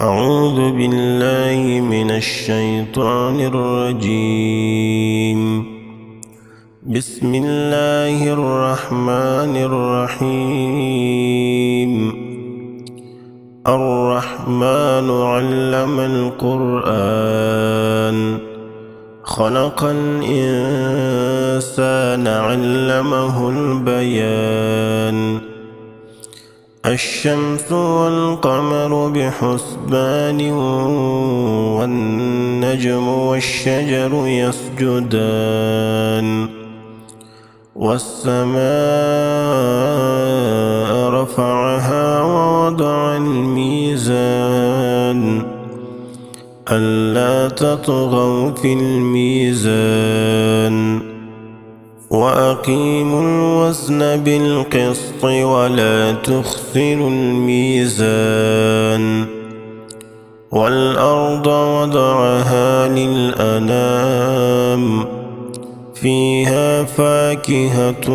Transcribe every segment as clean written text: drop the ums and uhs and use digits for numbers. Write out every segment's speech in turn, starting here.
أعوذ بالله من الشيطان الرجيم. بسم الله الرحمن الرحيم. الرحمن علم القرآن خلق الإنسان علمه البيان. الشمس والقمر بحسبان والنجم والشجر يسجدان والسماء رفعها ووضع الميزان ألا تطغوا في الميزان وأقيموا الوزن بالقسط ولا تخسروا الميزان والأرض وضعها للأنام فيها فاكهة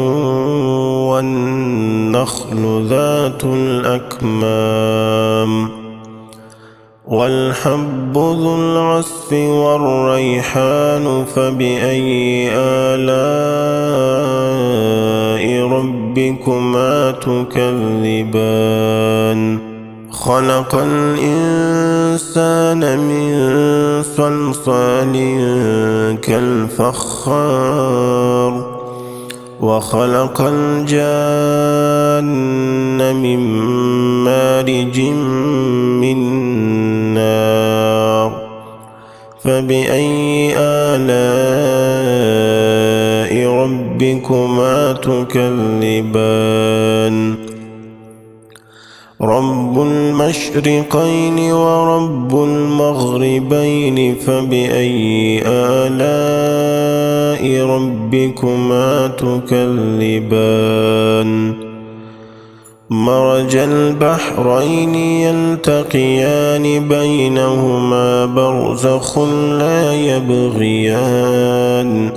والنخل ذات الأكمام والحب ذو العصف والريحان فبأي آلاء ربكما تكذبان خلق الإنسان من صلصال كالفخار وخلق الجان من مارج من نار فبأي آلاء ربكما تكذبان رب المشرقين ورب المغربين فبأي آلاء ربكما تكذبان مرج البحرين يلتقيان بينهما برزخ لا يبغيان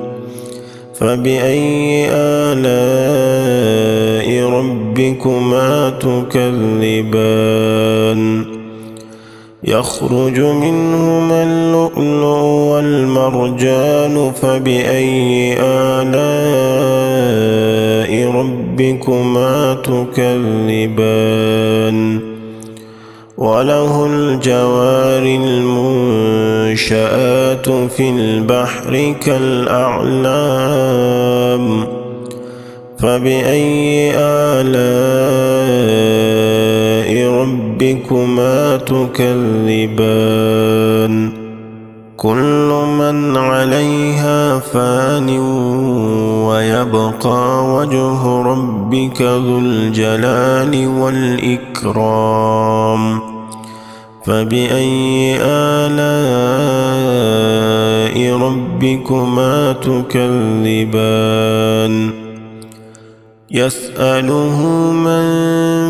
فبأي آلاء ربكما تكذبان يخرج منهما اللؤلؤ والمرجان فبأي آلاء ربكما تكذبان وله الجوار المنشآت في البحر كالأعلام فبأي آلاء ربكما تكذبان كل من عليها فان ويبقى وجه ربك ذو الجلال والإكرام فبأي آلاء ربكما تكذبان يسأله من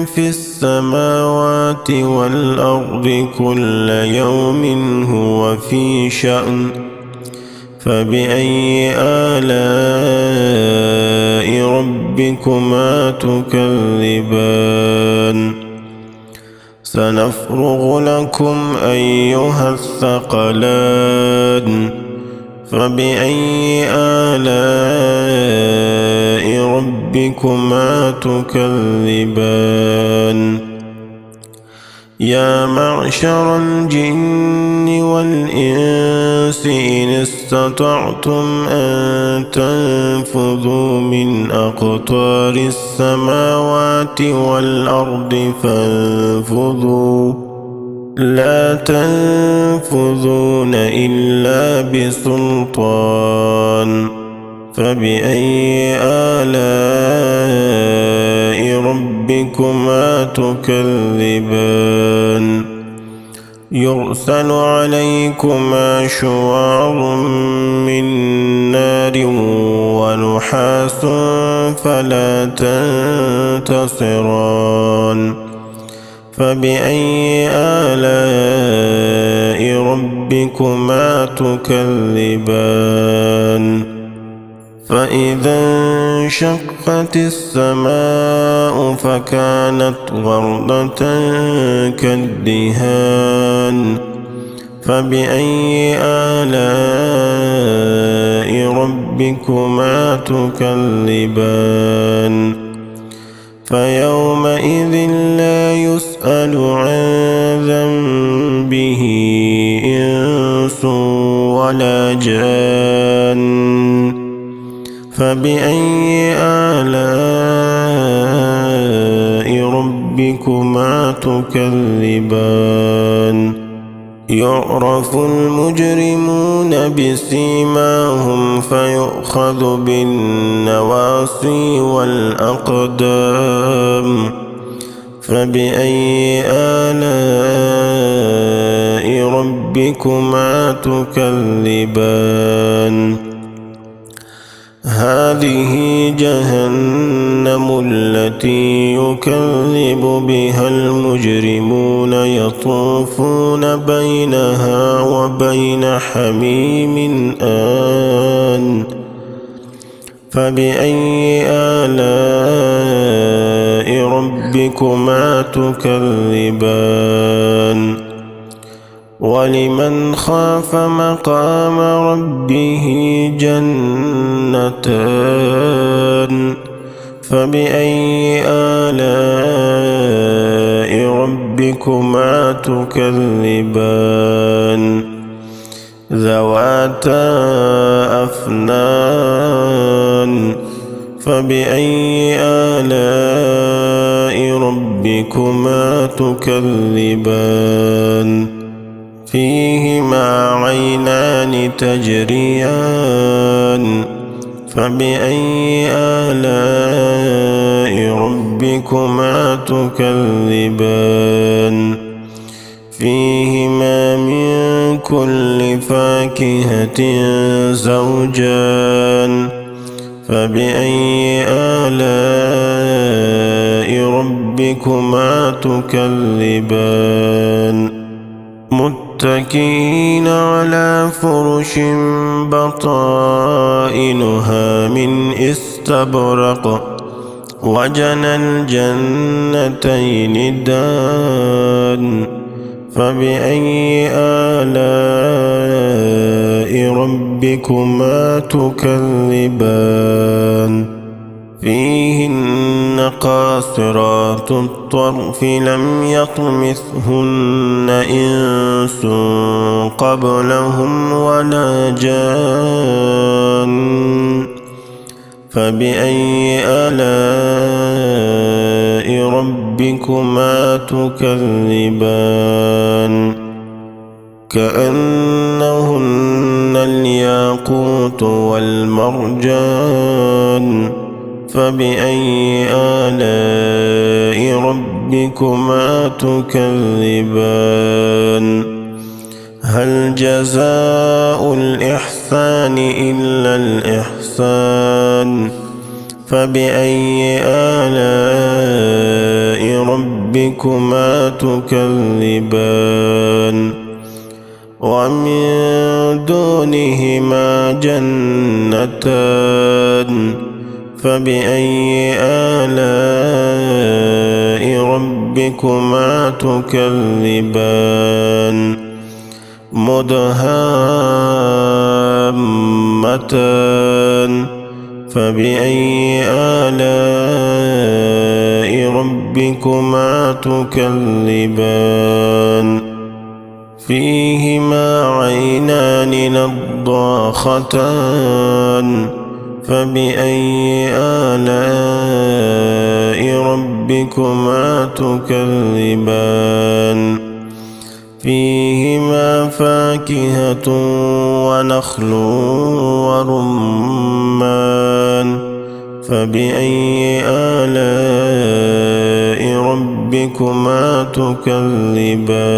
في السماوات والأرض كل يوم هو في شأن فبأي آلاء ربكما تكذبان سنفرغ لكم أيها الثقلان فبأي آلاء ربكما تكذبان يا معشر الجن والإنس إن استطعتم أن تنفذوا من أقطار السماوات والأرض فانفذوا لا تنفذون إلا بسلطان فبأي آلاء ربكما تكذبان يرسل عليكما شواظ من نار ونحاس فلا تنتصران فبأي آلاء ربكما تكذبان فإذا انشقت السماء فكانت وردة كالدهان فبأي آلاء ربكما تكذبان فيومئذ لا يسأل عن ذنبه إنس ولا جان فبأي آلاء ربكما تكذبان يعرف المجرمون بسيماهم فيؤخذ بالنواصي والأقدام فبأي آلاء ربكما تكذبان هذه جهنم التي يكذب بها المجرمون يطوفون بينها وبين حميم آن فبأي آلاء ربكما تكذبان ولمن خاف مقام ربه جنتان فبأي آلاء ربكما تكذبان ذواتا أفنان فبأي آلاء ربكما تكذبان فيهما عينان تجريان فبأي آلاء ربكما تكذبان فيهما من كل فاكهة زوجان فبأي آلاء ربكما تكذبان متكئين على فرش بطائنها من استبرق وجنى الجنتين دان فبأي آلاء ربكما تكذبان فيهن قاصرات الطرف لم يطمثهن إنس قبلهم ولا جان فبأي آلاء ربكما تكذبان كأنهن الياقوت والمرجان فبأي آلاء ربكما تكذبان هل جزاء الإحسان إلا الإحسان فبأي آلاء ربكما تكذبان ومن دونهما جنتان فبأي آلاء ربكما تكذبان مدهامتان فبأي آلاء ربكما تكذبان فيهما عينان نضاختان فبأي آلاء ربكما تكذبان فيهما فاكهة ونخل ورمان فبأي آلاء ربكما تكذبان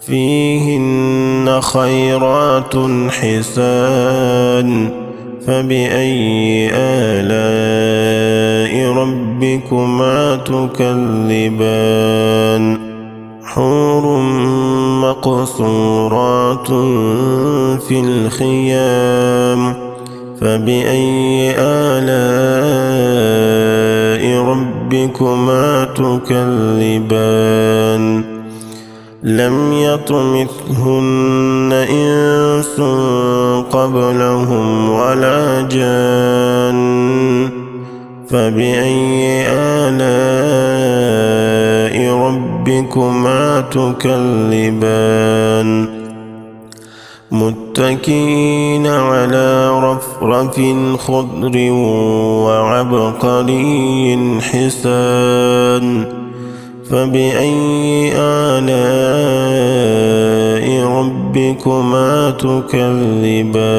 فيهن خيرات حسان فبأي آلاء ربكما تكذبان حور مقصورات في الخيام فبأي آلاء ربكما تكذبان لم يطمثهن إنس قبلهم ولا جان فبأي آلاء ربكما تكذبان متكئين على رفرف خضر وعبقري حسان فبأي آلاء ربكما تكذبان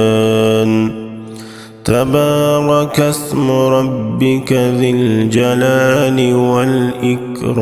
تبارك اسم ربك ذي الجلال والإكرام